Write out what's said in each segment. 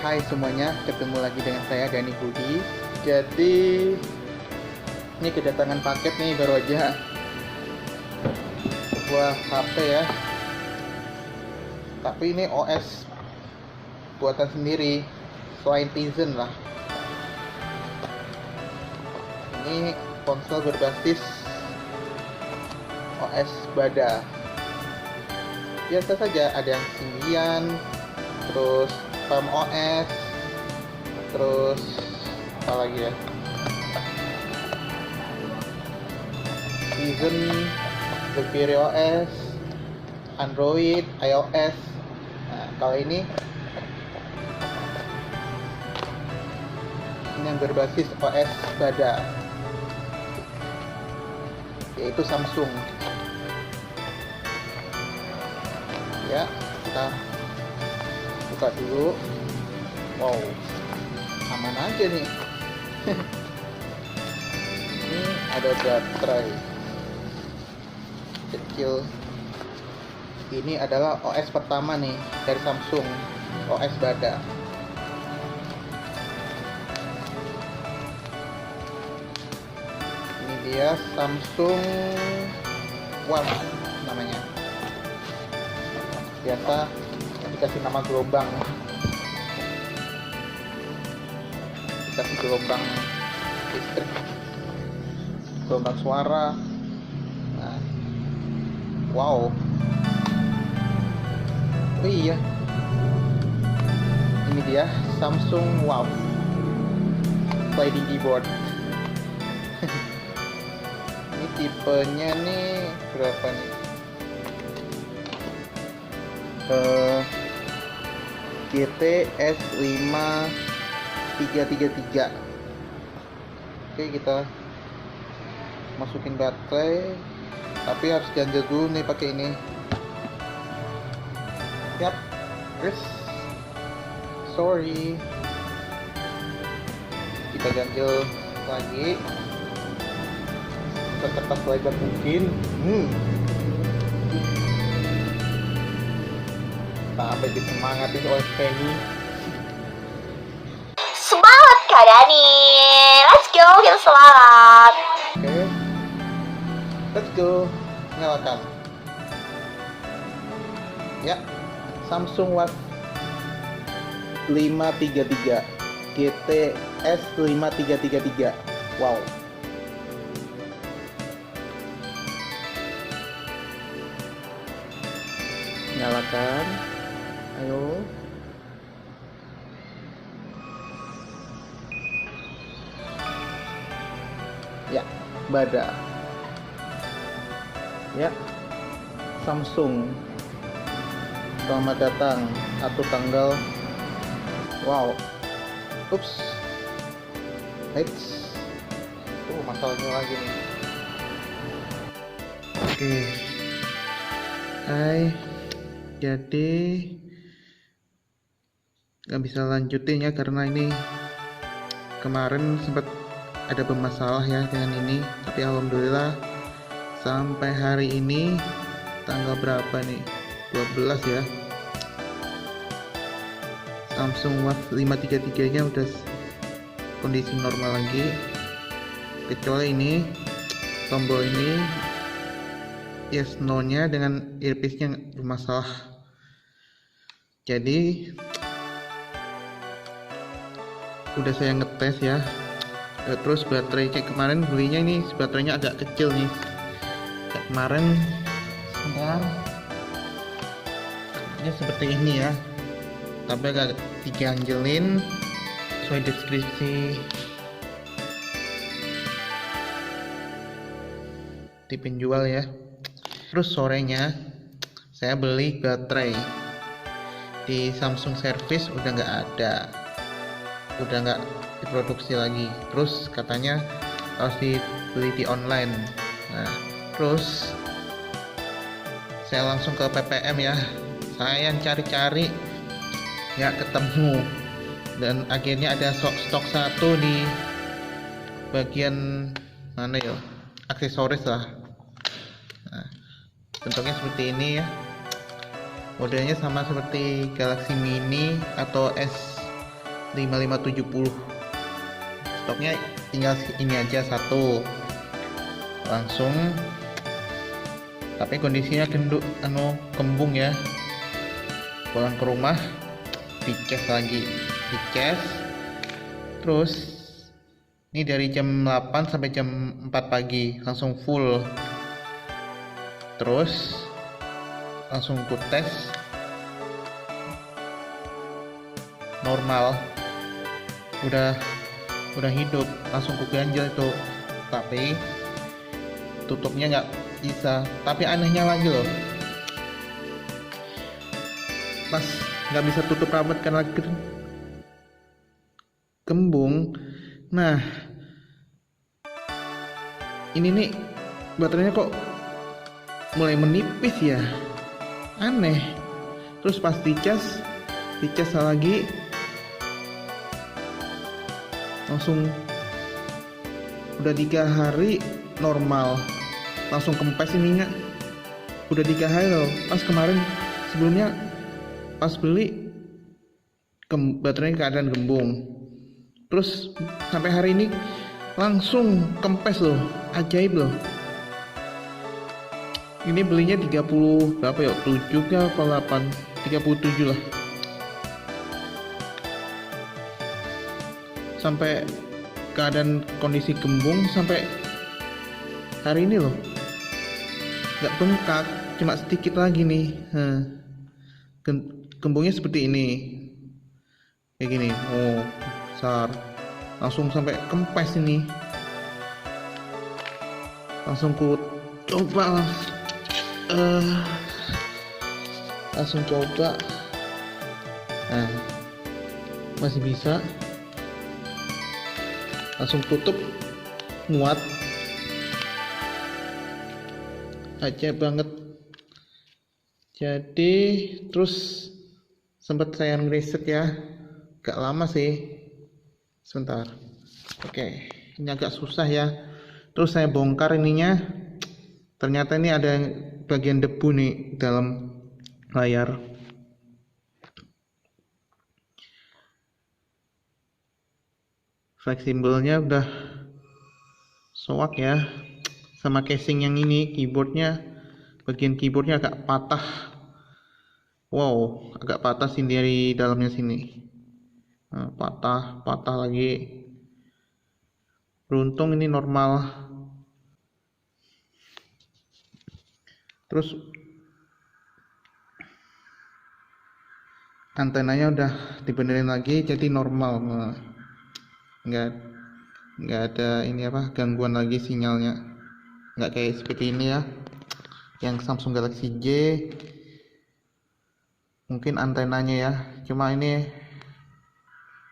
Hai semuanya, ketemu lagi dengan saya Gani Budi. Jadi ini kedatangan paket nih baru aja, sebuah HP ya. Tapi ini OS buatan sendiri, selain Tizen lah. Ini ponsel berbasis OS Bada. Biasa saja, ada yang Symbian, terus Palm OS, terus apa lagi ya, Tizen, BlackBerry OS, Android, iOS. Nah, kalau ini yang berbasis OS Bada, yaitu Samsung. Ya, kita buka dulu. Wow, aman aja nih. Ini ada baterai kecil. Ini adalah OS pertama nih dari Samsung, OS Bada. Ini dia Samsung One namanya. Biasa dikasih nama gelombang, dikasih gelombang listrik, gelombang suara. Nah, wow. Oh iya, ini dia Samsung Wow sliding keyboard. Ini tipenya nih berapa nih? GT S5333. Oke, kita masukin baterai, tapi harus ganjel dulu nih pakai ini. Yap, terus sorry, kita ganjel lagi seketat lebar mungkin. Sampai disemangatin oleh Penny. Semangat Kak Dani, let's go, kita semangat. Oke, let's go, nyalakan. Ya, Samsung Watch 533 GT S5333. Wow. Nyalakan. Ayo. Ya, Bada. Ya, Samsung. Selamat datang, atau tanggal. Wow. Ups. Eits. Masalahnya lagi nih. Oke. Hai. Jadi nggak bisa lanjutin ya, karena ini kemarin sempat ada bermasalah ya dengan ini. Tapi alhamdulillah sampai hari ini tanggal berapa nih, 12 ya, Samsung Watch 533 nya udah kondisi normal lagi, kecuali ini tombol ini yes no nya dengan earpiece nya bermasalah. Jadi udah saya ngetes ya. Terus baterai cek kemarin belinya ini baterainya agak kecil nih. Kayak kemarin sebentar, ini seperti ini ya, tapi agak diganjelin sesuai deskripsi di penjual ya. Terus sorenya saya beli baterai di Samsung Service, udah nggak ada, udah nggak diproduksi lagi. Terus katanya harus dibeli di online. Nah, terus saya langsung ke PPM ya, saya yang cari-cari nggak ketemu, dan akhirnya ada stok satu di bagian mana ya, aksesoris lah. Nah, bentuknya seperti ini ya, modelnya sama seperti Galaxy Mini atau 5570. Stoknya tinggal ini aja satu, langsung. Tapi kondisinya kembung ya. Pulang ke rumah dicas lagi, terus ini dari jam 8 sampai jam 4 pagi langsung full. Terus langsung ku tes normal, udah hidup, langsung ku ganjel itu, tapi tutupnya nggak bisa. Tapi anehnya lagi loh, pas nggak bisa tutup rapat karena kembung. Nah, ini nih baterainya kok mulai menipis ya, aneh. Terus pas dicas lagi langsung udah 3 hari normal, langsung kempes ininya. Udah 3 hari loh. Pas kemarin sebelumnya pas beli baterainya keadaan gembung, terus sampai hari ini langsung kempes loh, ajaib loh. Ini belinya 30 berapa ya, 7 ke apa 8, 37 lah. Sampai keadaan kondisi gembung sampai hari ini loh, nggak bengkak, cuma sedikit lagi nih. Gembungnya seperti ini, kayak gini, besar, langsung sampai kempes ini. Langsung ku coba, nah masih bisa, langsung tutup, muat, aja banget. Jadi terus sempat saya ngeriset ya, gak lama sih, sebentar. Oke, ini agak susah ya. Terus saya bongkar ininya, ternyata ini ada bagian debu nih dalam layar. Fleksibelnya udah soak ya, sama casing yang ini, bagian keyboardnya agak patah. Wow, agak patah sih dari dalamnya sini. Nah, patah lagi. Beruntung ini normal. Terus antenanya udah dibenerin lagi jadi normal. Nah, nggak ada ini gangguan lagi sinyalnya, nggak kayak seperti ini ya, yang Samsung Galaxy J. Mungkin antenanya ya, cuma ini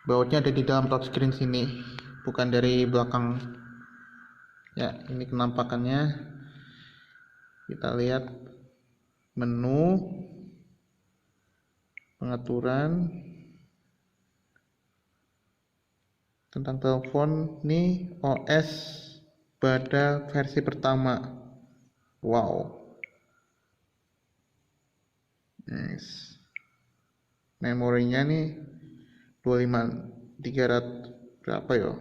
bautnya ada di dalam touchscreen sini, bukan dari belakang ya. Ini penampakannya, kita lihat menu pengaturan tentang telepon nih, OS pada versi pertama. Wow, nice. Memorinya nih 300 berapa ya,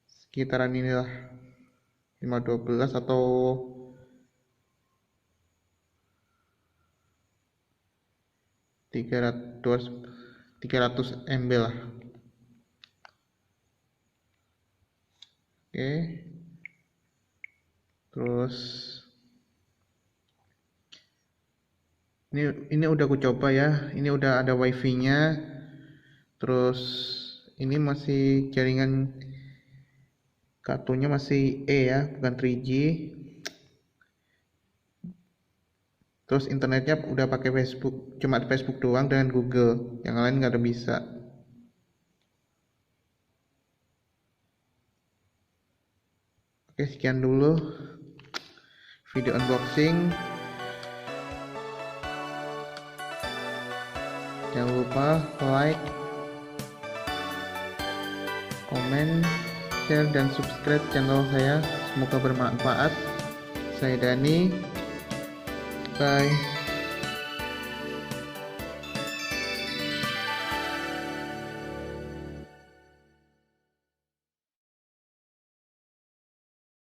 sekitaran inilah, 512 atau 300 MB lah. Oke, terus ini udah aku coba ya, ini udah ada wifi nya. Terus ini masih jaringan kartunya masih E ya, bukan 3G. Terus internetnya udah pakai Facebook, cuma Facebook doang dengan Google, yang lain nggak ada bisa. Oke, sekian dulu video unboxing. Jangan lupa like, komen, share, dan subscribe channel saya. Semoga bermanfaat. Saya Dani. Bye.